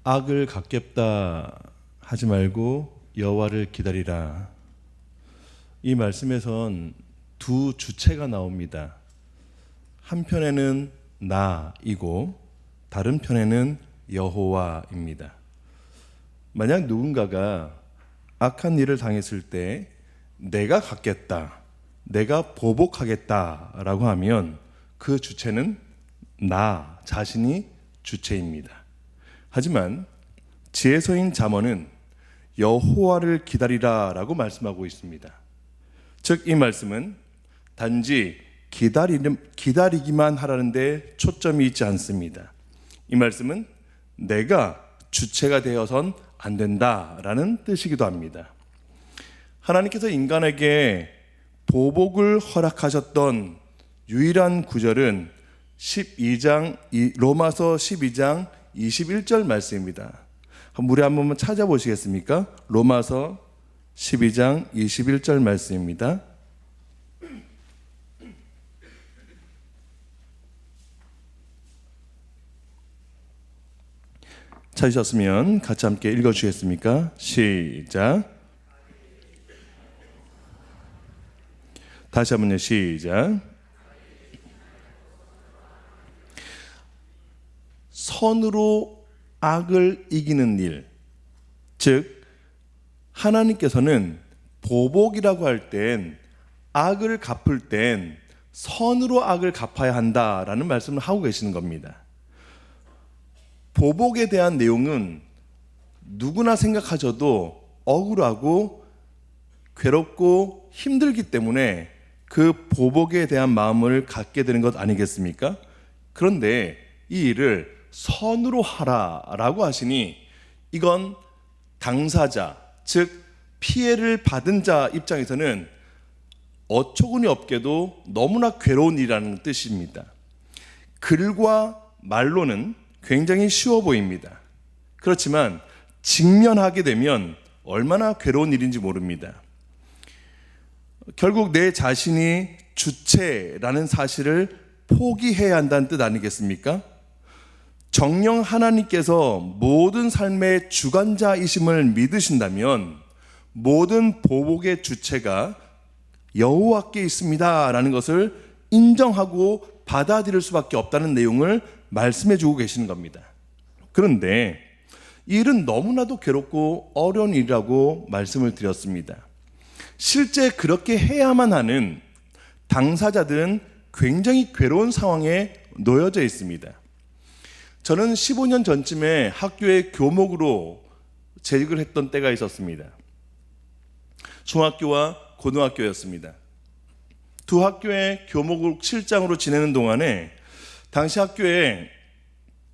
악을 갚겠다 하지 말고 여호와를 기다리라. 이 말씀에선 두 주체가 나옵니다. 한편에는 나이고 다른 편에는 여호와입니다. 만약 누군가가 악한 일을 당했을 때 내가 갚겠다, 내가 보복하겠다라고 하면 그 주체는 나 자신이 주체입니다. 하지만 지혜서인 잠언은 여호와를 기다리라라고 말씀하고 있습니다. 즉 이 말씀은 단지 기다리기만 하라는 데 초점이 있지 않습니다. 이 말씀은 내가 주체가 되어선 안 된다라는 뜻이기도 합니다. 하나님께서 인간에게 보복을 허락하셨던 유일한 구절은 로마서 12장 21절 말씀입니다. 우리 한 번만 찾아보시겠습니까? 로마서 12장 21절 말씀입니다. 찾으셨으면 같이 함께 읽어주시겠습니까? 시작. 다시 한번요. 시작. 선으로 악을 이기는 일, 즉 하나님께서는 보복이라고 할 땐, 악을 갚을 땐 선으로 악을 갚아야 한다라는 말씀을 하고 계시는 겁니다. 보복에 대한 내용은 누구나 생각하셔도 억울하고 괴롭고 힘들기 때문에 그 보복에 대한 마음을 갖게 되는 것 아니겠습니까? 그런데 이 일을 선으로 하라라고 하시니 이건 당사자, 즉 피해를 받은 자 입장에서는 어처구니 없게도 너무나 괴로운 일이라는 뜻입니다. 글과 말로는 굉장히 쉬워 보입니다. 그렇지만 직면하게 되면 얼마나 괴로운 일인지 모릅니다. 결국 내 자신이 주체라는 사실을 포기해야 한다는 뜻 아니겠습니까? 정녕 하나님께서 모든 삶의 주관자이심을 믿으신다면 모든 보복의 주체가 여호와께 있습니다 라는 것을 인정하고 받아들일 수밖에 없다는 내용을 말씀해 주고 계시는 겁니다. 그런데 이 일은 너무나도 괴롭고 어려운 일이라고 말씀을 드렸습니다. 실제 그렇게 해야만 하는 당사자들은 굉장히 괴로운 상황에 놓여져 있습니다. 저는 15년 전쯤에 학교의 교목으로 재직을 했던 때가 있었습니다. 중학교와 고등학교였습니다. 두 학교의 교목을 실장으로 지내는 동안에 당시 학교에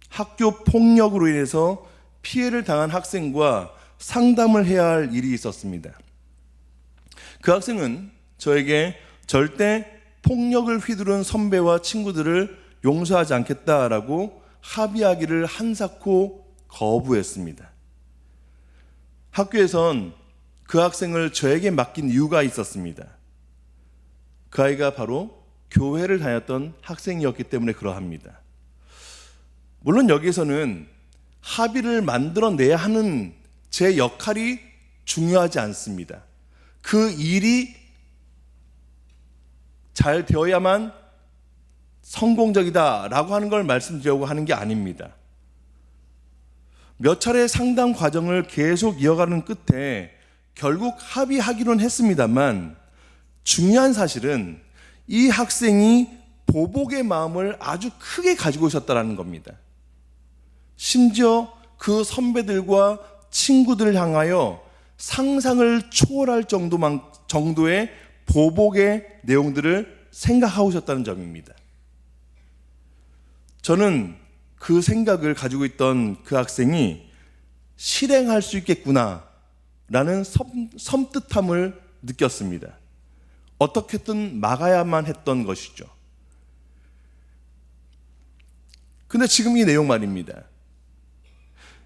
학교 폭력으로 인해서 피해를 당한 학생과 상담을 해야 할 일이 있었습니다. 그 학생은 저에게 절대 폭력을 휘두른 선배와 친구들을 용서하지 않겠다라고 합의하기를 한사코 거부했습니다. 학교에선 그 학생을 저에게 맡긴 이유가 있었습니다. 그 아이가 바로 교회를 다녔던 학생이었기 때문에 그러합니다. 물론 여기에서는 합의를 만들어내야 하는 제 역할이 중요하지 않습니다. 그 일이 잘 되어야만 성공적이다라고 하는 걸 말씀드리려고 하는 게 아닙니다. 몇 차례 상담 과정을 계속 이어가는 끝에 결국 합의하기로는 했습니다만 중요한 사실은 이 학생이 보복의 마음을 아주 크게 가지고 있었다는 겁니다. 심지어 그 선배들과 친구들을 향하여 상상을 초월할 정도의 보복의 내용들을 생각하고 있었다는 점입니다. 저는 그 생각을 가지고 있던 그 학생이 실행할 수 있겠구나 라는 섬뜩함을 느꼈습니다. 어떻게든 막아야만 했던 것이죠. 근데 지금 이 내용 말입니다.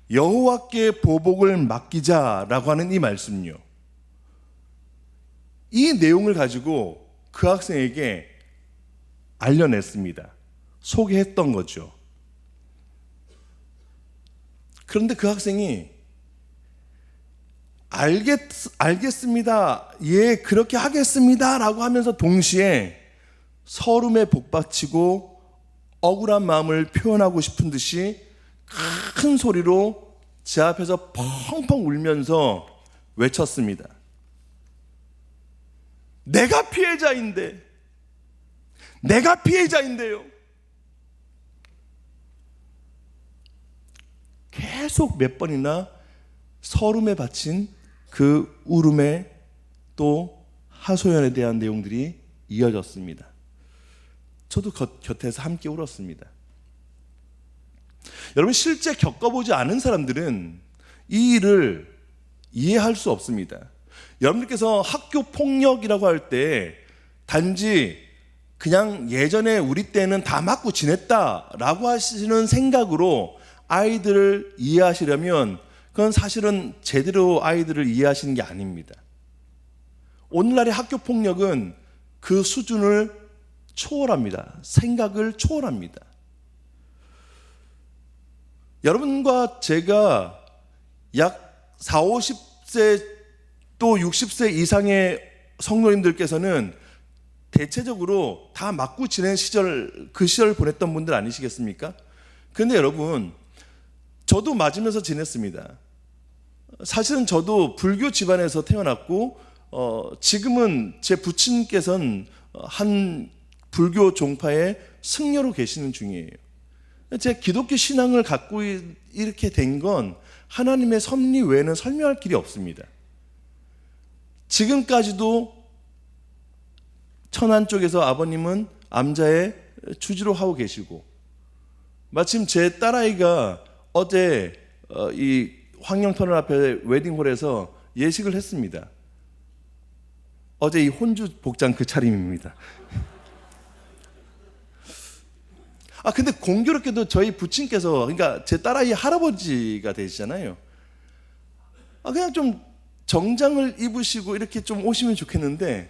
여호와께 보복을 맡기자라고 하는 이 말씀요. 이 내용을 가지고 그 학생에게 알려냈습니다. 소개했던 거죠. 그런데 그 학생이 알겠습니다. 예, 그렇게 하겠습니다. 라고 하면서 동시에 서름에 복받치고 억울한 마음을 표현하고 싶은 듯이 큰 소리로 제 앞에서 펑펑 울면서 외쳤습니다. 내가 피해자인데요. 계속 몇 번이나 서름에 바친 그 울음에 또 하소연에 대한 내용들이 이어졌습니다. 저도 곁에서 함께 울었습니다. 여러분, 실제 겪어보지 않은 사람들은 이 일을 이해할 수 없습니다. 여러분들께서 학교 폭력이라고 할 때 단지 그냥 예전에 우리 때는 다 맞고 지냈다라고 하시는 생각으로 아이들을 이해하시려면 그건 사실은 제대로 아이들을 이해하시는 게 아닙니다. 오늘날의 학교 폭력은 그 수준을 초월합니다. 생각을 초월합니다. 여러분과 제가 약 40, 50세 또 60세 이상의 성도님들께서는 대체적으로 다 맞고 지낸 시절, 그 시절 보냈던 분들 아니시겠습니까? 그런데 여러분, 저도 맞으면서 지냈습니다. 사실은 저도 불교 집안에서 태어났고 지금은 제 부친께서는 한 불교 종파의 승려로 계시는 중이에요. 제 기독교 신앙을 갖고 이렇게 된 건 하나님의 섭리 외에는 설명할 길이 없습니다. 지금까지도 천안 쪽에서 아버님은 암자에 주지로 하고 계시고, 마침 제 딸아이가 어제 이 황령터널 앞에 웨딩홀에서 예식을 했습니다. 어제 이 혼주 복장 그 차림입니다. 근데 공교롭게도 저희 부친께서, 그러니까 제 딸아이 할아버지가 되시잖아요. 그냥 좀 정장을 입으시고 이렇게 좀 오시면 좋겠는데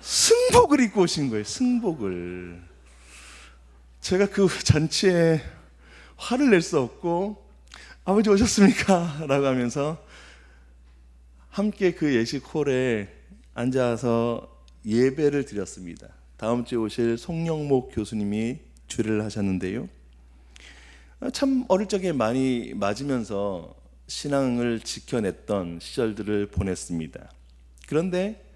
승복을 입고 오신 거예요. 승복을. 제가 그 잔치에 화를 낼 수 없고, 아버지 오셨습니까? 라고 하면서 함께 그 예식홀에 앉아서 예배를 드렸습니다. 다음 주에 오실 송영목 교수님이 주례를 하셨는데요. 참 어릴 적에 많이 맞으면서 신앙을 지켜냈던 시절들을 보냈습니다. 그런데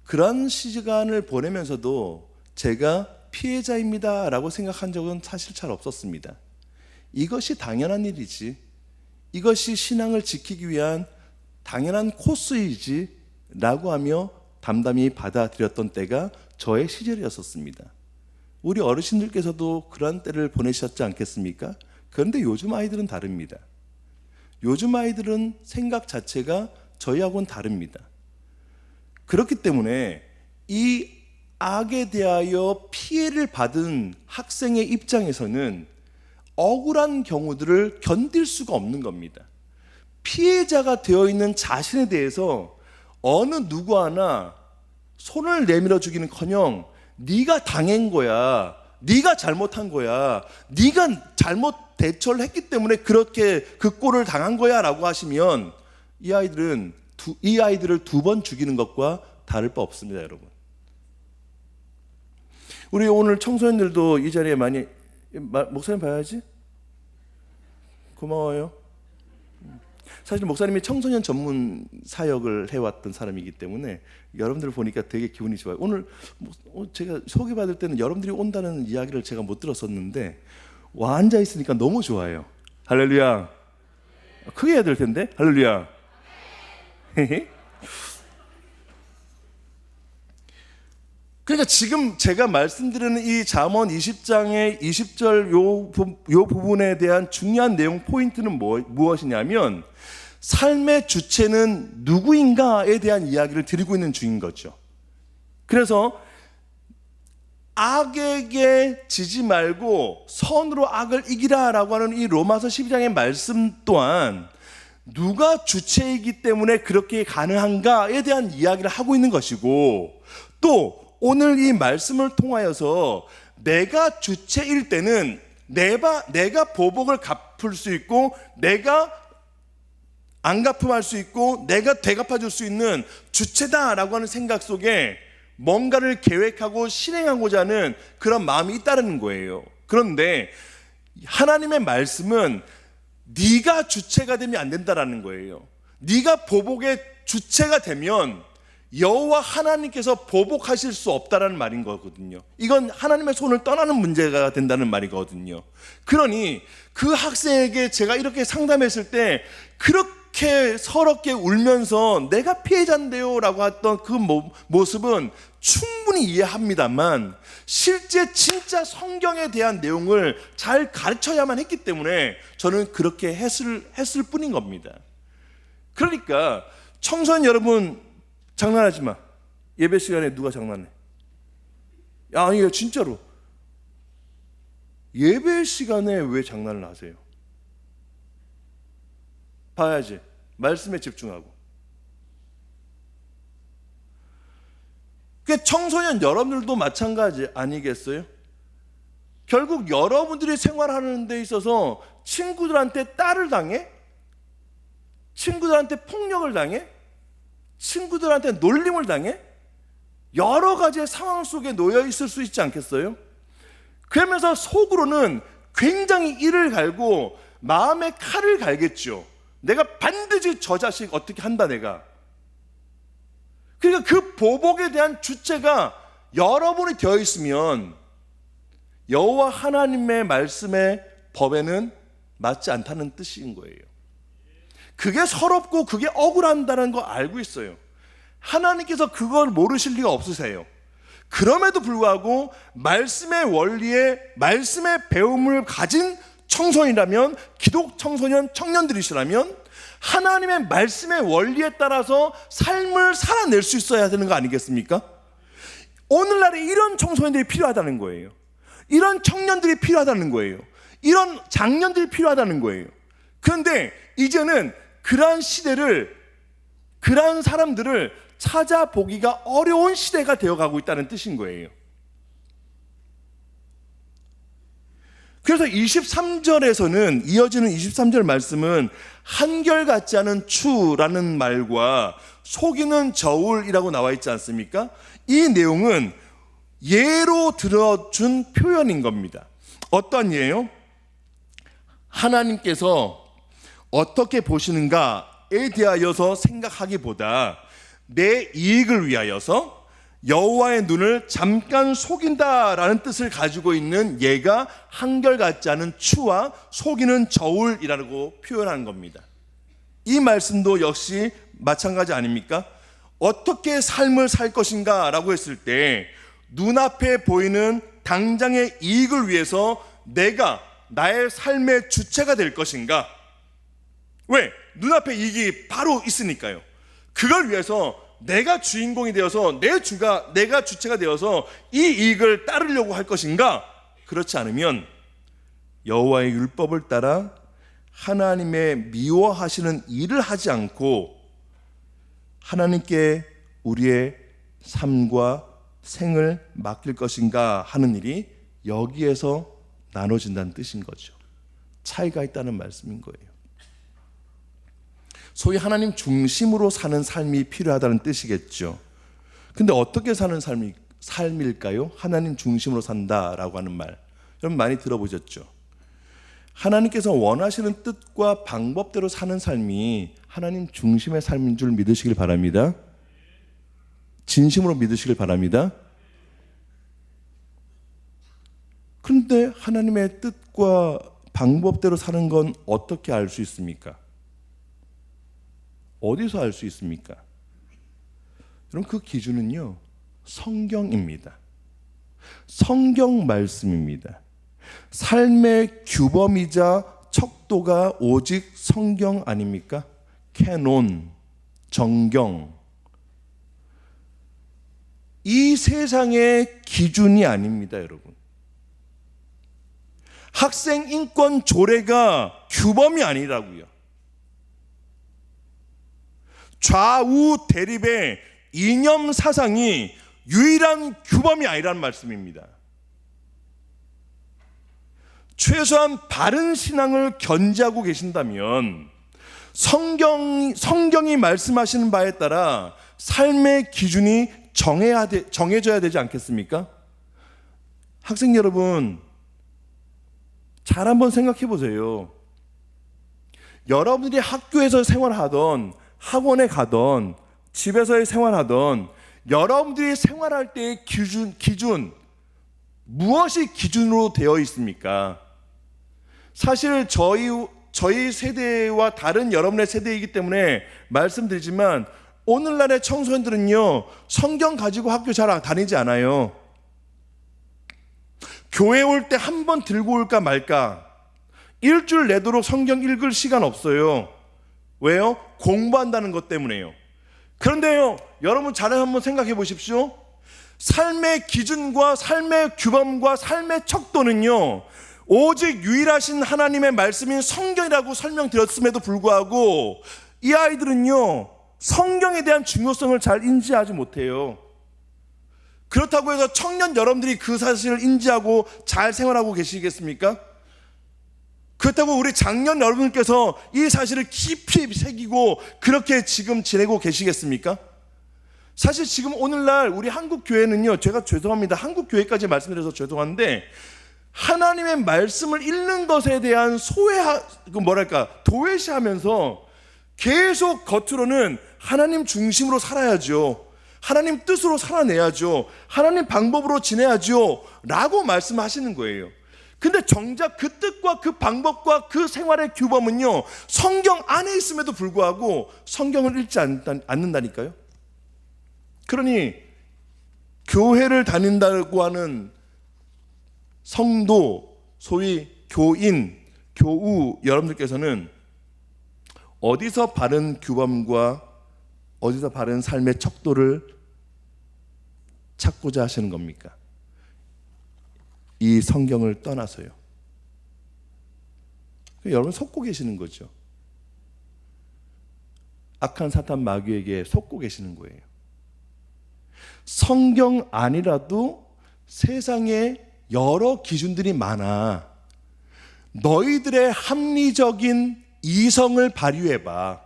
그런 시간을 보내면서도 제가 피해자입니다 라고 생각한 적은 사실 잘 없었습니다. 이것이 당연한 일이지, 이것이 신앙을 지키기 위한 당연한 코스이지 라고 하며 담담히 받아들였던 때가 저의 시절이었었습니다. 우리 어르신들께서도 그런 때를 보내셨지 않겠습니까? 그런데 요즘 아이들은 다릅니다. 요즘 아이들은 생각 자체가 저희하고는 다릅니다. 그렇기 때문에 이 악에 대하여 피해를 받은 학생의 입장에서는 억울한 경우들을 견딜 수가 없는 겁니다. 피해자가 되어 있는 자신에 대해서 어느 누구 하나 손을 내밀어 주기는커녕 네가 당한 거야, 네가 잘못한 거야, 네가 잘못 대처를 했기 때문에 그렇게 그 꼴을 당한 거야 라고 하시면 이 아이들을 두 번 죽이는 것과 다를 바 없습니다. 여러분, 우리 오늘 청소년들도 이 자리에 많이, 목사님 봐야지, 고마워요. 사실 목사님이 청소년 전문 사역을 해왔던 사람이기 때문에 여러분들을 보니까 되게 기분이 좋아요. 오늘 제가 소개받을 때는 여러분들이 온다는 이야기를 제가 못 들었었는데 와, 앉아있으니까 너무 좋아요. 할렐루야. 크게 해야 될 텐데. 할렐루야. 그러니까 지금 제가 말씀드리는 이 잠언 20장의 20절 요 부분에 대한 중요한 내용 포인트는 무엇이냐면, 삶의 주체는 누구인가에 대한 이야기를 드리고 있는 중인 거죠. 그래서 악에게 지지 말고 선으로 악을 이기라라고 하는 이 로마서 12장의 말씀 또한 누가 주체이기 때문에 그렇게 가능한가에 대한 이야기를 하고 있는 것이고, 또 오늘 이 말씀을 통하여서 내가 주체일 때는 내가 보복을 갚을 수 있고, 내가 안 갚음할 수 있고, 내가 되갚아 줄 수 있는 주체다라고 하는 생각 속에 뭔가를 계획하고 실행하고자 하는 그런 마음이 있다는 거예요. 그런데 하나님의 말씀은 네가 주체가 되면 안 된다라는 거예요. 네가 보복의 주체가 되면 여호와 하나님께서 보복하실 수 없다라는 말인 거거든요. 이건 하나님의 손을 떠나는 문제가 된다는 말이거든요. 그러니 그 학생에게 제가 이렇게 상담했을 때 그렇게 서럽게 울면서 내가 피해자인데요 라고 했던 그 모습은 충분히 이해합니다만, 실제 진짜 성경에 대한 내용을 잘 가르쳐야만 했기 때문에 저는 그렇게 했을 뿐인 겁니다. 그러니까 청소년 여러분, 장난하지 마. 예배 시간에 누가 장난해? 아니, 진짜로 예배 시간에 왜 장난을 하세요? 봐야지. 말씀에 집중하고. 그 청소년 여러분들도 마찬가지 아니겠어요? 결국 여러분들이 생활하는 데 있어서 친구들한테 딸을 당해? 친구들한테 폭력을 당해? 친구들한테 놀림을 당해? 여러 가지의 상황 속에 놓여 있을 수 있지 않겠어요? 그러면서 속으로는 굉장히 이를 갈고 마음에 칼을 갈겠죠. 내가 반드시 저 자식 어떻게 한다 내가. 그러니까 그 보복에 대한 주체가 여러분이 되어 있으면 여호와 하나님의 말씀의 법에는 맞지 않다는 뜻인 거예요. 그게 서럽고 그게 억울한다는 거 알고 있어요. 하나님께서 그걸 모르실 리가 없으세요. 그럼에도 불구하고 말씀의 원리에, 말씀의 배움을 가진 청소년이라면, 기독 청소년 청년들이시라면 하나님의 말씀의 원리에 따라서 삶을 살아낼 수 있어야 되는 거 아니겠습니까? 오늘날에 이런 청소년들이 필요하다는 거예요. 이런 청년들이 필요하다는 거예요. 이런 장년들이 필요하다는 거예요. 그런데 이제는 그러한 시대를, 그러한 사람들을 찾아보기가 어려운 시대가 되어가고 있다는 뜻인 거예요. 그래서 23절에서는, 이어지는 23절 말씀은 한결같지 않은 추라는 말과 속이는 저울이라고 나와 있지 않습니까? 이 내용은 예로 들어준 표현인 겁니다. 어떤 예요? 하나님께서 어떻게 보시는가에 대하여서 생각하기보다 내 이익을 위하여서 여호와의 눈을 잠깐 속인다라는 뜻을 가지고 있는 예가 한결같지 않은 추와 속이는 저울이라고 표현한 겁니다. 이 말씀도 역시 마찬가지 아닙니까? 어떻게 삶을 살 것인가 라고 했을 때 눈앞에 보이는 당장의 이익을 위해서 내가 나의 삶의 주체가 될 것인가? 왜? 눈앞에 이익이 바로 있으니까요. 그걸 위해서 내가 주인공이 되어서 내가 주체가 되어서 이 이익을 따르려고 할 것인가? 그렇지 않으면 여호와의 율법을 따라 하나님의 미워하시는 일을 하지 않고 하나님께 우리의 삶과 생을 맡길 것인가 하는 일이 여기에서 나눠진다는 뜻인 거죠. 차이가 있다는 말씀인 거예요. 소위 하나님 중심으로 사는 삶이 필요하다는 뜻이겠죠. 근데 어떻게 사는 삶일까요? 하나님 중심으로 산다라고 하는 말, 여러분 많이 들어보셨죠? 하나님께서 원하시는 뜻과 방법대로 사는 삶이 하나님 중심의 삶인 줄 믿으시길 바랍니다. 진심으로 믿으시길 바랍니다. 그런데 하나님의 뜻과 방법대로 사는 건 어떻게 알 수 있습니까? 어디서 알 수 있습니까? 여러분, 그 기준은요, 성경입니다. 성경 말씀입니다. 삶의 규범이자 척도가 오직 성경 아닙니까? 캐논, 정경. 이 세상의 기준이 아닙니다, 여러분. 학생 인권 조례가 규범이 아니라고요. 좌우 대립의 이념 사상이 유일한 규범이 아니라는 말씀입니다. 최소한 바른 신앙을 견지하고 계신다면 성경이 말씀하시는 바에 따라 삶의 기준이 정해져야 되지 않겠습니까? 학생 여러분, 잘 한번 생각해 보세요. 여러분들이 학교에서 생활하던, 학원에 가던, 집에서의 생활하던 여러분들이 생활할 때의 기준 무엇이 기준으로 되어 있습니까? 사실 저희 세대와 다른 여러분의 세대이기 때문에 말씀드리지만 오늘날의 청소년들은요, 성경 가지고 학교 잘 다니지 않아요. 교회 올 때 한 번 들고 올까 말까. 일주일 내도록 성경 읽을 시간 없어요. 왜요? 공부한다는 것 때문에요. 그런데요, 여러분 잘 한번 생각해 보십시오. 삶의 기준과 삶의 규범과 삶의 척도는요, 오직 유일하신 하나님의 말씀인 성경이라고 설명드렸음에도 불구하고 이 아이들은요, 성경에 대한 중요성을 잘 인지하지 못해요. 그렇다고 해서 청년 여러분들이 그 사실을 인지하고 잘 생활하고 계시겠습니까? 그렇다고 우리 장년 여러분께서 이 사실을 깊이 새기고 그렇게 지금 지내고 계시겠습니까? 사실 지금 오늘날 우리 한국 교회는요, 제가 죄송합니다. 한국 교회까지 말씀드려서 죄송한데 하나님의 말씀을 읽는 것에 대한 도외시하면서 계속 겉으로는 하나님 중심으로 살아야죠. 하나님 뜻으로 살아내야죠. 하나님 방법으로 지내야죠. 라고 말씀하시는 거예요. 근데 정작 그 뜻과 그 방법과 그 생활의 규범은요, 성경 안에 있음에도 불구하고 성경을 읽지 않는다니까요. 그러니 교회를 다닌다고 하는 성도, 소위 교인, 교우 여러분들께서는 어디서 바른 규범과 어디서 바른 삶의 척도를 찾고자 하시는 겁니까? 이 성경을 떠나서요. 여러분 속고 계시는 거죠. 악한 사탄 마귀에게 속고 계시는 거예요. 성경 아니라도 세상에 여러 기준들이 많아. 너희들의 합리적인 이성을 발휘해봐.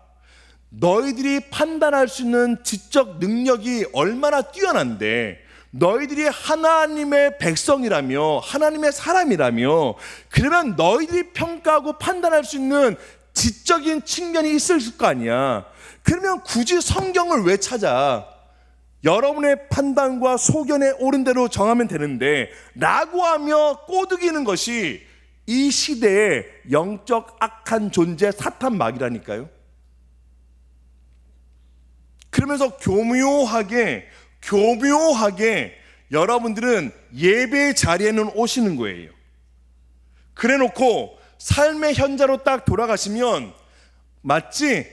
너희들이 판단할 수 있는 지적 능력이 얼마나 뛰어난데, 너희들이 하나님의 백성이라며 하나님의 사람이라며, 그러면 너희들이 평가하고 판단할 수 있는 지적인 측면이 있을 거 아니야. 그러면 굳이 성경을 왜 찾아? 여러분의 판단과 소견에 옳은 대로 정하면 되는데 라고 하며 꼬드기는 것이 이 시대의 영적 악한 존재 사탄 마귀라니까요. 그러면서 교묘하게 여러분들은 예배 자리에는 오시는 거예요. 그래놓고 삶의 현자로 딱 돌아가시면 마치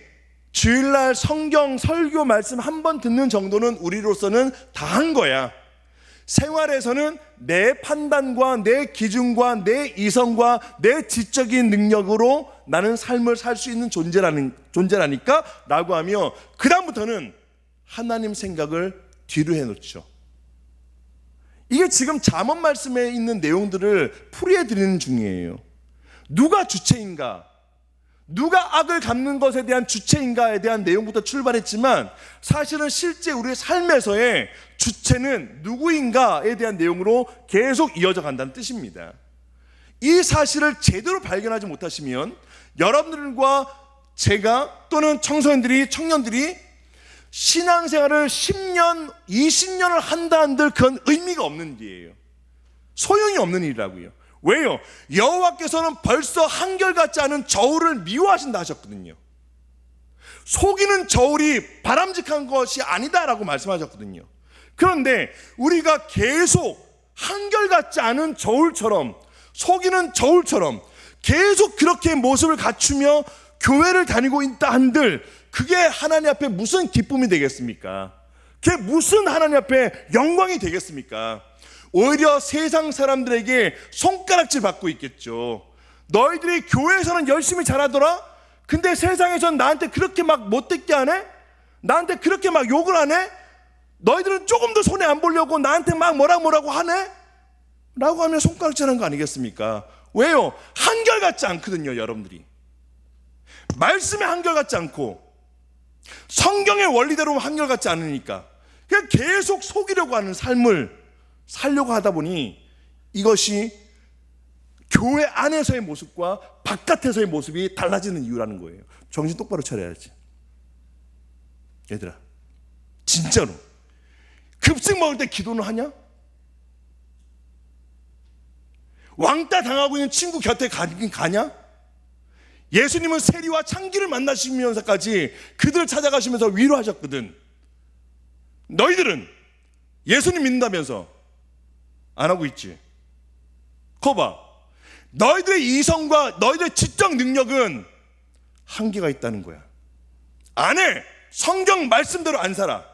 주일날 성경 설교 말씀 한 번 듣는 정도는 우리로서는 다 한 거야. 생활에서는 내 판단과 내 기준과 내 이성과 내 지적인 능력으로 나는 삶을 살 수 있는 존재라니까 라고 하며 그 다음부터는 하나님 생각을 뒤로 해놓죠. 이게 지금 잠언 말씀에 있는 내용들을 풀이해 드리는 중이에요. 누가 주체인가? 누가 악을 갚는 것에 대한 주체인가에 대한 내용부터 출발했지만 사실은 실제 우리의 삶에서의 주체는 누구인가에 대한 내용으로 계속 이어져 간다는 뜻입니다. 이 사실을 제대로 발견하지 못하시면 여러분들과 제가 또는 청년들이 신앙생활을 10년, 20년을 한다 한들 그건 의미가 없는 일이에요. 소용이 없는 일이라고요. 왜요? 여호와께서는 벌써 한결같지 않은 저울을 미워하신다 하셨거든요. 속이는 저울이 바람직한 것이 아니다라고 말씀하셨거든요. 그런데 우리가 계속 한결같지 않은 저울처럼, 속이는 저울처럼 계속 그렇게 모습을 갖추며 교회를 다니고 있다 한들 그게 하나님 앞에 무슨 기쁨이 되겠습니까? 그게 무슨 하나님 앞에 영광이 되겠습니까? 오히려 세상 사람들에게 손가락질 받고 있겠죠. 너희들이 교회에서는 열심히 잘하더라? 근데 세상에서는 나한테 그렇게 막 못되게 하네? 나한테 그렇게 막 욕을 하네? 너희들은 조금 더 손해 안 보려고 나한테 막 뭐라고 하네? 라고 하면 손가락질하는 거 아니겠습니까? 왜요? 한결같지 않거든요, 여러분들이. 말씀에 한결같지 않고 성경의 원리대로 한결같지 않으니까 그냥 계속 속이려고 하는 삶을 살려고 하다 보니 이것이 교회 안에서의 모습과 바깥에서의 모습이 달라지는 이유라는 거예요. 정신 똑바로 차려야지. 얘들아, 진짜로 급식 먹을 때 기도는 하냐? 왕따 당하고 있는 친구 곁에 가냐? 예수님은 세리와 창기를 만나시면서까지 그들을 찾아가시면서 위로하셨거든. 너희들은 예수님 믿는다면서 안 하고 있지? 거봐, 너희들의 이성과 너희들의 지적 능력은 한계가 있다는 거야. 안 해. 성경 말씀대로 안 살아.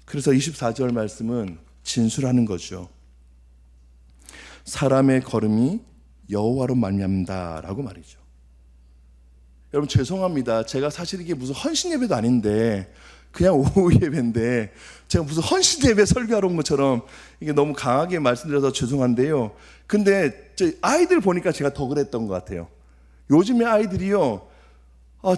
그래서 24절 말씀은 진술하는 거죠. 사람의 걸음이 여호와로 말미암다라고 말이죠. 여러분 죄송합니다. 제가 사실 이게 무슨 헌신 예배도 아닌데 그냥 오후 예배인데 제가 무슨 헌신 예배 설교하러 온 것처럼 이게 너무 강하게 말씀드려서 죄송한데요. 근데 저 아이들 보니까 제가 더 그랬던 것 같아요. 요즘에 아이들이요,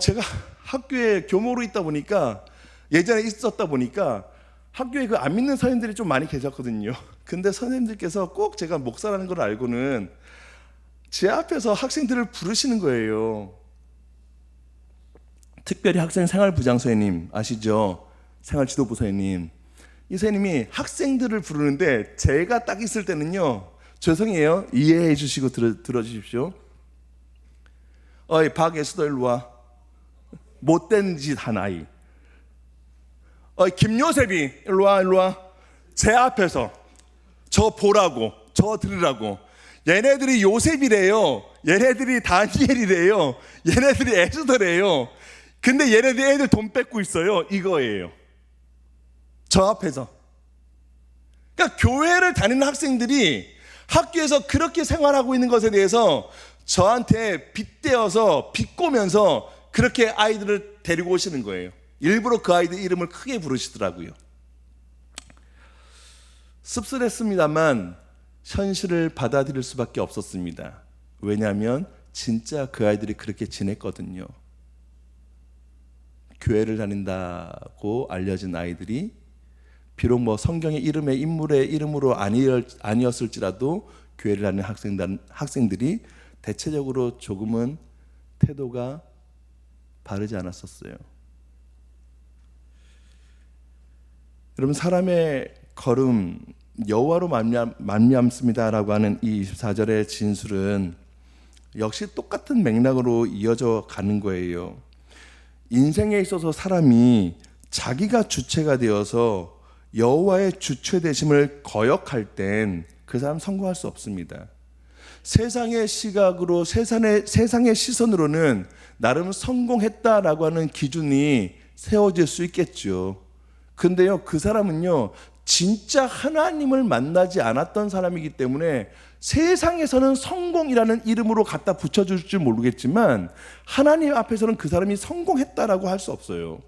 제가 학교에 교모로 있다 보니까 예전에 있었다 보니까 학교에 그 안 믿는 선생님들이 좀 많이 계셨거든요. 근데 선생님들께서 꼭 제가 목사라는 걸 알고는 제 앞에서 학생들을 부르시는 거예요. 특별히 학생 생활부장 선생님 아시죠? 생활지도부 선생님. 이 선생님이 학생들을 부르는데 제가 딱 있을 때는요, 죄송해요, 이해해 주시고 들어주십시오. 어이 박예수도 일로 와. 못된 짓 한 아이. 어이 김요셉이 일로 와. 제 앞에서 저 보라고, 저 들으라고. 얘네들이 요셉이래요. 얘네들이 다니엘이래요. 얘네들이 에스더래요. 근데 얘네들이 애들 돈 뺏고 있어요. 이거예요. 저 앞에서. 그러니까 교회를 다니는 학생들이 학교에서 그렇게 생활하고 있는 것에 대해서 저한테 빗대어서 비꼬면서 그렇게 아이들을 데리고 오시는 거예요. 일부러 그 아이들 이름을 크게 부르시더라고요. 씁쓸했습니다만 현실을 받아들일 수밖에 없었습니다. 왜냐하면 진짜 그 아이들이 그렇게 지냈거든요. 교회를 다닌다고 알려진 아이들이 비록 뭐 성경의 이름의 인물의 이름으로 아니었을지라도 교회를 다니는 학생들이 대체적으로 조금은 태도가 바르지 않았었어요. 여러분, 사람의 걸음 여호와로 말미암습니다라고 하는 이 24절의 진술은 역시 똑같은 맥락으로 이어져 가는 거예요. 인생에 있어서 사람이 자기가 주체가 되어서 여호와의 주체 되심을 거역할 땐 그 사람 성공할 수 없습니다. 세상의 시각으로 세상의 시선으로는 나름 성공했다라고 하는 기준이 세워질 수 있겠죠. 근데요, 그 사람은요 진짜 하나님을 만나지 않았던 사람이기 때문에 세상에서는 성공이라는 이름으로 갖다 붙여줄 줄 모르겠지만 하나님 앞에서는 그 사람이 성공했다라고 할 수 없어요.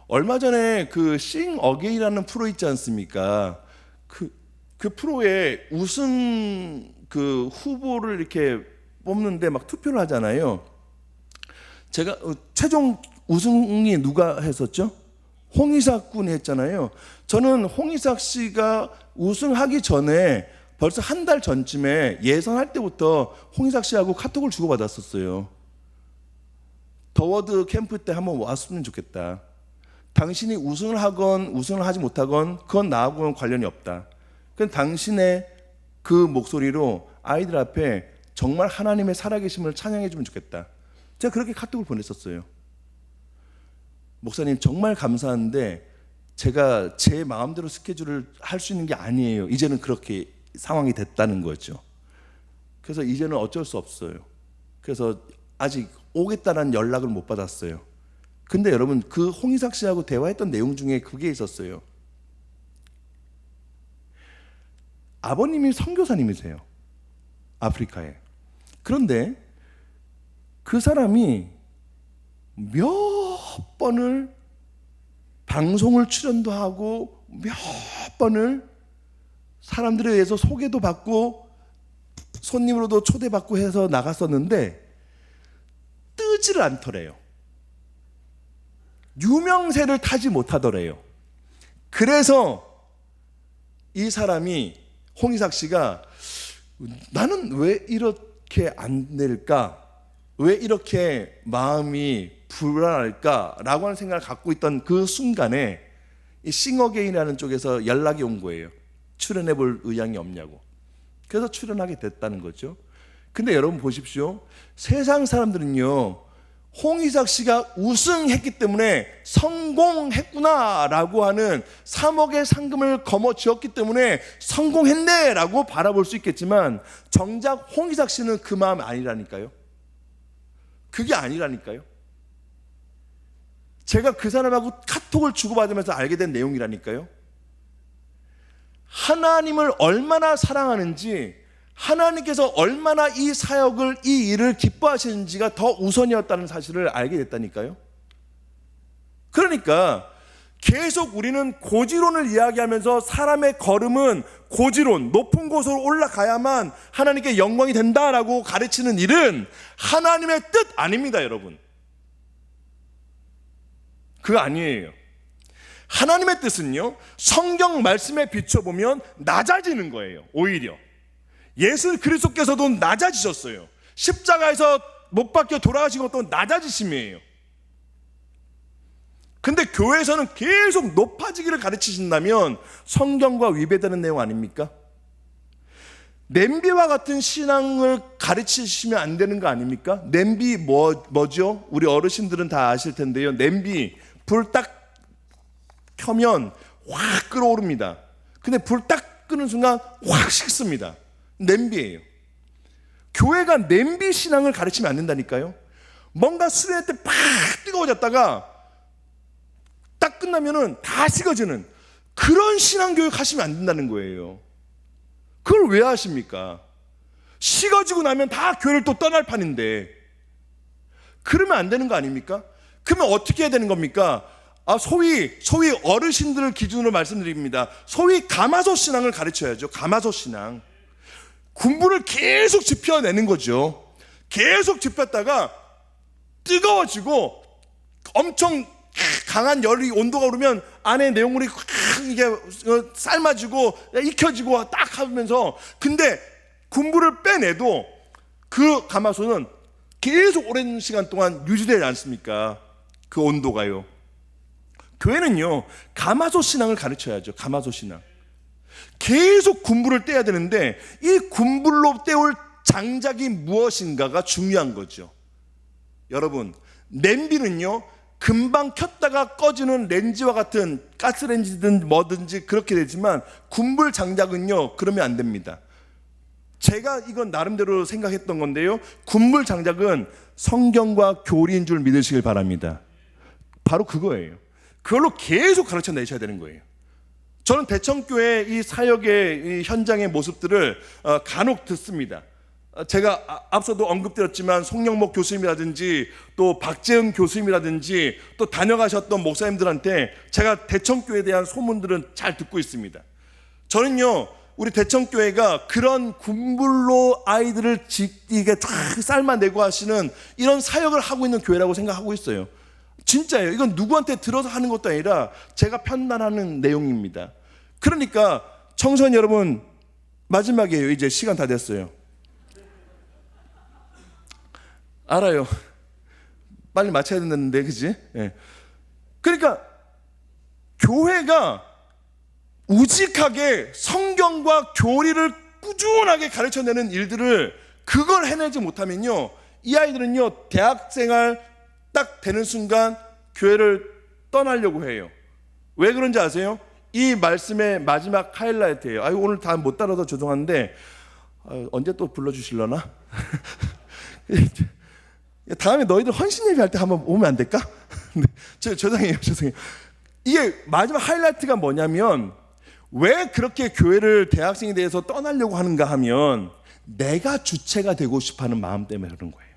얼마 전에 그 Sing Again이라는 프로 있지 않습니까? 그 프로에 우승 그 후보를 이렇게 뽑는데 막 투표를 하잖아요. 제가 최종 우승이 누가 했었죠? 홍이삭 군이 했잖아요. 저는 홍이삭 씨가 우승하기 전에 벌써 한 달 전쯤에 예선할 때부터 홍이삭 씨하고 카톡을 주고받았었어요. 더워드 캠프 때 한번 왔으면 좋겠다. 당신이 우승을 하건 우승을 하지 못하건 그건 나하고는 관련이 없다. 그럼 당신의 그 목소리로 아이들 앞에 정말 하나님의 살아계심을 찬양해 주면 좋겠다. 제가 그렇게 카톡을 보냈었어요. 목사님 정말 감사한데 제가 제 마음대로 스케줄을 할 수 있는 게 아니에요. 이제는 그렇게 상황이 됐다는 거죠. 그래서 이제는 어쩔 수 없어요. 그래서 아직 오겠다는 연락을 못 받았어요. 근데 여러분, 그 홍이삭 씨하고 대화했던 내용 중에 그게 있었어요. 아버님이 선교사님이세요. 아프리카에. 그런데 그 사람이 몇 번을 방송을 출연도 하고 몇 번을 사람들에 의해서 소개도 받고 손님으로도 초대받고 해서 나갔었는데 뜨지를 않더래요. 유명세를 타지 못하더래요. 그래서 이 사람이, 홍의삭 씨가 나는 왜 이렇게 안 될까? 왜 이렇게 마음이 불안할까? 라고 하는 생각을 갖고 있던 그 순간에 이 싱어게인이라는 쪽에서 연락이 온 거예요. 출연해 볼 의향이 없냐고. 그래서 출연하게 됐다는 거죠. 근데 여러분 보십시오. 세상 사람들은요, 홍의삭 씨가 우승했기 때문에 성공했구나라고 하는 3억의 상금을 거머쥐었기 때문에 성공했네라고 바라볼 수 있겠지만 정작 홍의삭 씨는 그 마음이 아니라니까요. 그게 아니라니까요. 제가 그 사람하고 카톡을 주고받으면서 알게 된 내용이라니까요. 하나님을 얼마나 사랑하는지, 하나님께서 얼마나 이 사역을, 이 일을 기뻐하시는지가 더 우선이었다는 사실을 알게 됐다니까요. 그러니까 계속 우리는 고지론을 이야기하면서 사람의 걸음은 고지론, 높은 곳으로 올라가야만 하나님께 영광이 된다라고 가르치는 일은 하나님의 뜻 아닙니다, 여러분. 그거 아니에요. 하나님의 뜻은요, 성경 말씀에 비춰보면 낮아지는 거예요. 오히려 예수 그리스도께서도 낮아지셨어요. 십자가에서 못 박혀 돌아가신 것도 낮아지심이에요. 근데 교회에서는 계속 높아지기를 가르치신다면 성경과 위배되는 내용 아닙니까? 냄비와 같은 신앙을 가르치시면 안 되는 거 아닙니까? 냄비 뭐죠? 우리 어르신들은 다 아실 텐데요. 냄비 불 딱 켜면 확 끓어오릅니다. 근데 불 딱 끄는 순간 확 식습니다. 냄비예요. 교회가 냄비 신앙을 가르치면 안 된다니까요. 뭔가 수련회 때 팍 뜨거워졌다가 딱 끝나면은 다 식어지는 그런 신앙 교육 하시면 안 된다는 거예요. 그걸 왜 하십니까? 식어지고 나면 다 교회를 또 떠날 판인데 그러면 안 되는 거 아닙니까? 그러면 어떻게 해야 되는 겁니까? 소위 어르신들을 기준으로 말씀드립니다. 소위 가마솥 신앙을 가르쳐야죠. 가마솥 신앙. 군부를 계속 지펴내는 거죠. 계속 지폈다가 뜨거워지고 엄청 강한 열이, 온도가 오르면 안에 내용물이 이게 삶아지고 익혀지고 딱 하면서, 근데 군부를 빼내도 그 가마솥은 계속 오랜 시간 동안 유지되지 않습니까? 그 온도가요. 교회는요, 가마솥 신앙을 가르쳐야죠. 가마솥 신앙. 계속 군부를 떼야 되는데 이 군불로 때울 장작이 무엇인가가 중요한 거죠. 여러분, 냄비는요, 금방 켰다가 꺼지는 렌지와 같은, 가스렌지든 뭐든지 그렇게 되지만 군불 장작은요, 그러면 안 됩니다. 제가 이건 나름대로 생각했던 건데요, 군불 장작은 성경과 교리인 줄 믿으시길 바랍니다. 바로 그거예요. 그걸로 계속 가르쳐 내셔야 되는 거예요. 저는 대청교회 이 사역의 이 현장의 모습들을 간혹 듣습니다. 제가 앞서도 언급드렸지만 송영목 교수님이라든지 또 박재은 교수님이라든지 또 다녀가셨던 목사님들한테 제가 대청교회에 대한 소문들은 잘 듣고 있습니다. 저는요, 우리 대청교회가 그런 군불로 아이들을 이게 쫙 삶아내고 하시는 이런 사역을 하고 있는 교회라고 생각하고 있어요. 진짜예요. 이건 누구한테 들어서 하는 것도 아니라 제가 판단하는 내용입니다. 그러니까 청소년 여러분, 마지막이에요. 이제 시간 다 됐어요. 알아요. 빨리 맞춰야 된다는데, 그지? 네. 그러니까 교회가 우직하게 성경과 교리를 꾸준하게 가르쳐내는 일들을 그걸 해내지 못하면요, 이 아이들은요, 대학생활 딱 되는 순간 교회를 떠나려고 해요. 왜 그런지 아세요? 이 말씀의 마지막 하이라이트예요. 오늘 다 못 따라서 죄송한데 언제 또 불러주실려나? 다음에 너희들 헌신 예배할 때 한번 오면 안 될까? 죄송해요. 이게 마지막 하이라이트가 뭐냐면, 왜 그렇게 교회를 대학생에 대해서 떠나려고 하는가 하면 내가 주체가 되고 싶어하는 마음 때문에 그런 거예요.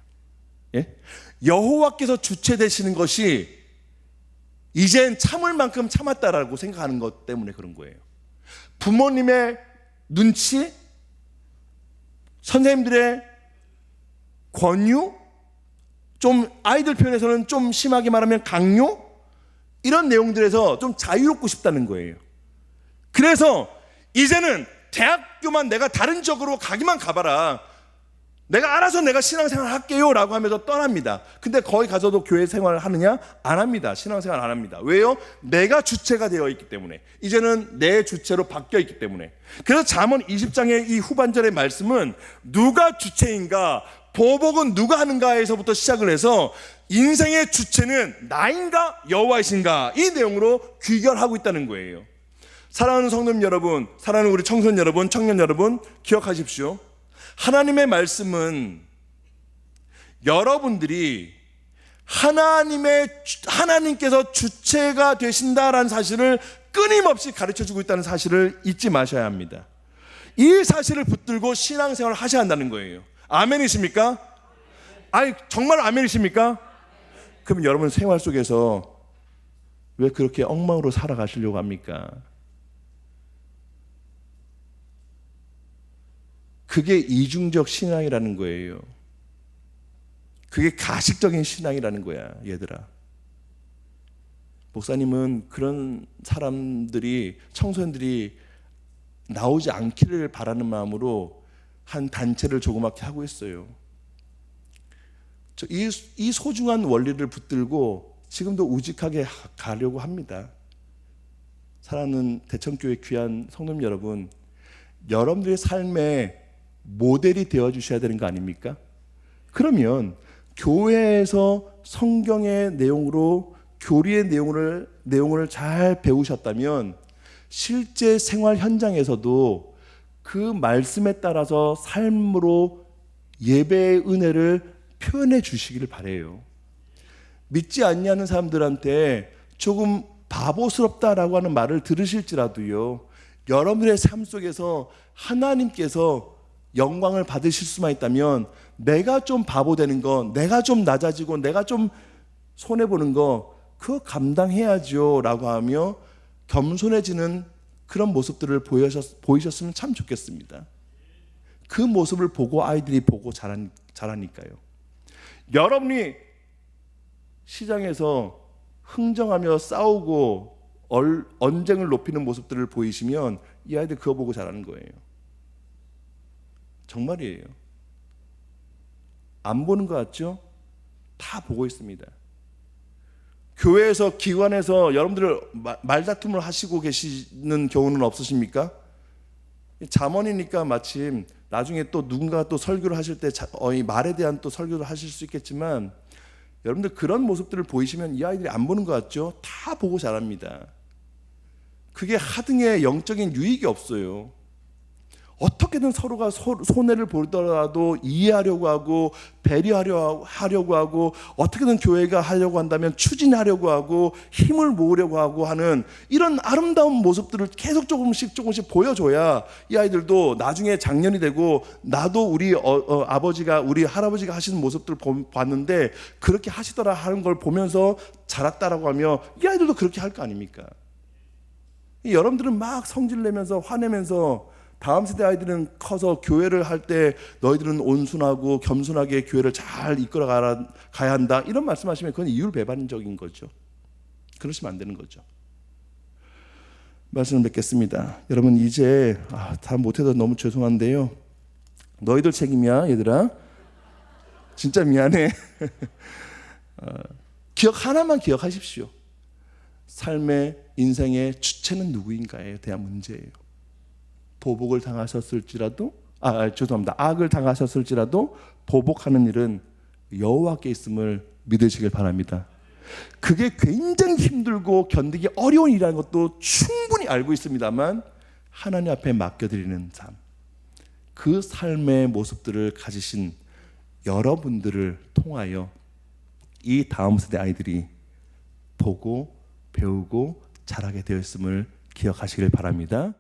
예? 여호와께서 주체 되시는 것이 이젠 참을 만큼 참았다라고 생각하는 것 때문에 그런 거예요. 부모님의 눈치, 선생님들의 권유, 좀 아이들 표현에서는 좀 심하게 말하면 강요, 이런 내용들에서 좀 자유롭고 싶다는 거예요. 그래서 이제는 대학교만 내가 다른 지역으로 가기만 가봐라, 내가 알아서 내가 신앙생활 할게요 라고 하면서 떠납니다. 근데 거기 가서도 교회 생활을 하느냐? 안 합니다. 신앙생활 안 합니다. 왜요? 내가 주체가 되어 있기 때문에, 이제는 내 주체로 바뀌어 있기 때문에. 그래서 잠언 20장의 이 후반절의 말씀은 누가 주체인가, 보복은 누가 하는가에서부터 시작을 해서 인생의 주체는 나인가 여호와이신가, 이 내용으로 귀결하고 있다는 거예요. 사랑하는 성도님 여러분, 사랑하는 우리 청소년 여러분, 청년 여러분, 기억하십시오. 하나님의 말씀은 여러분들이 하나님께서 주체가 되신다라는 사실을 끊임없이 가르쳐주고 있다는 사실을 잊지 마셔야 합니다. 이 사실을 붙들고 신앙생활을 하셔야 한다는 거예요. 아멘이십니까? 아니, 정말 아멘이십니까? 그럼 여러분 생활 속에서 왜 그렇게 엉망으로 살아가시려고 합니까? 그게 이중적 신앙이라는 거예요. 그게 가식적인 신앙이라는 거야, 얘들아. 목사님은 그런 사람들이, 청소년들이 나오지 않기를 바라는 마음으로 한 단체를 조그맣게 하고 있어요. 이 소중한 원리를 붙들고 지금도 우직하게 가려고 합니다. 사랑하는 대청교회 귀한 성도님 여러분, 여러분들의 삶에 모델이 되어주셔야 되는 거 아닙니까? 그러면 교회에서 성경의 내용으로, 교리의 내용을 잘 배우셨다면 실제 생활 현장에서도 그 말씀에 따라서 삶으로 예배의 은혜를 표현해 주시기를 바라요. 믿지 않냐는 사람들한테 조금 바보스럽다라고 하는 말을 들으실지라도요, 여러분의 삶 속에서 하나님께서 영광을 받으실 수만 있다면 내가 좀 바보 되는 거, 내가 좀 낮아지고 내가 좀 손해보는 거, 그거 감당해야죠 라고 하며 겸손해지는 그런 모습들을 보이셨으면 참 좋겠습니다. 그 모습을 보고 아이들이 보고 자라니까요. 여러분이 시장에서 흥정하며 싸우고 언쟁을 높이는 모습들을 보이시면 이 아이들 그거 보고 자라는 거예요. 정말이에요. 안 보는 것 같죠? 다 보고 있습니다. 교회에서, 기관에서 여러분들 말다툼을 하시고 계시는 경우는 없으십니까? 잠언이니까 마침 나중에 또 누군가 또 설교를 하실 때 이 말에 대한 또 설교를 하실 수 있겠지만, 여러분들 그런 모습들을 보이시면 이 아이들이 안 보는 것 같죠? 다 보고 자랍니다. 그게 하등의 영적인 유익이 없어요. 어떻게든 서로가 손해를 보더라도 이해하려고 하고 배려하려고 하고, 어떻게든 교회가 하려고 한다면 추진하려고 하고 힘을 모으려고 하고 하는 이런 아름다운 모습들을 계속 조금씩 보여줘야 이 아이들도 나중에 장년이 되고, 나도 우리 아버지가, 우리 할아버지가 하시는 모습들을 봤는데 그렇게 하시더라 하는 걸 보면서 자랐다라고 하며 이 아이들도 그렇게 할 거 아닙니까? 여러분들은 막 성질내면서 화내면서 다음 세대 아이들은 커서 교회를 할 때 너희들은 온순하고 겸손하게 교회를 잘 이끌어 가야 한다, 이런 말씀하시면 그건 이율배반적인 거죠. 그러시면 안 되는 거죠. 말씀을 맺겠습니다. 여러분, 이제 다 못해서 너무 죄송한데요, 너희들 책임이야 얘들아. 진짜 미안해. 기억 하나만 기억하십시오. 삶의, 인생의 주체는 누구인가에 대한 문제예요. 보복을 당하셨을지라도, 죄송합니다. 악을 당하셨을지라도 보복하는 일은 여호와께 있음을 믿으시길 바랍니다. 그게 굉장히 힘들고 견디기 어려운 일이라는 것도 충분히 알고 있습니다만, 하나님 앞에 맡겨드리는 삶, 그 삶의 모습들을 가지신 여러분들을 통하여 이 다음 세대 아이들이 보고 배우고 자라게 되었음을 기억하시길 바랍니다.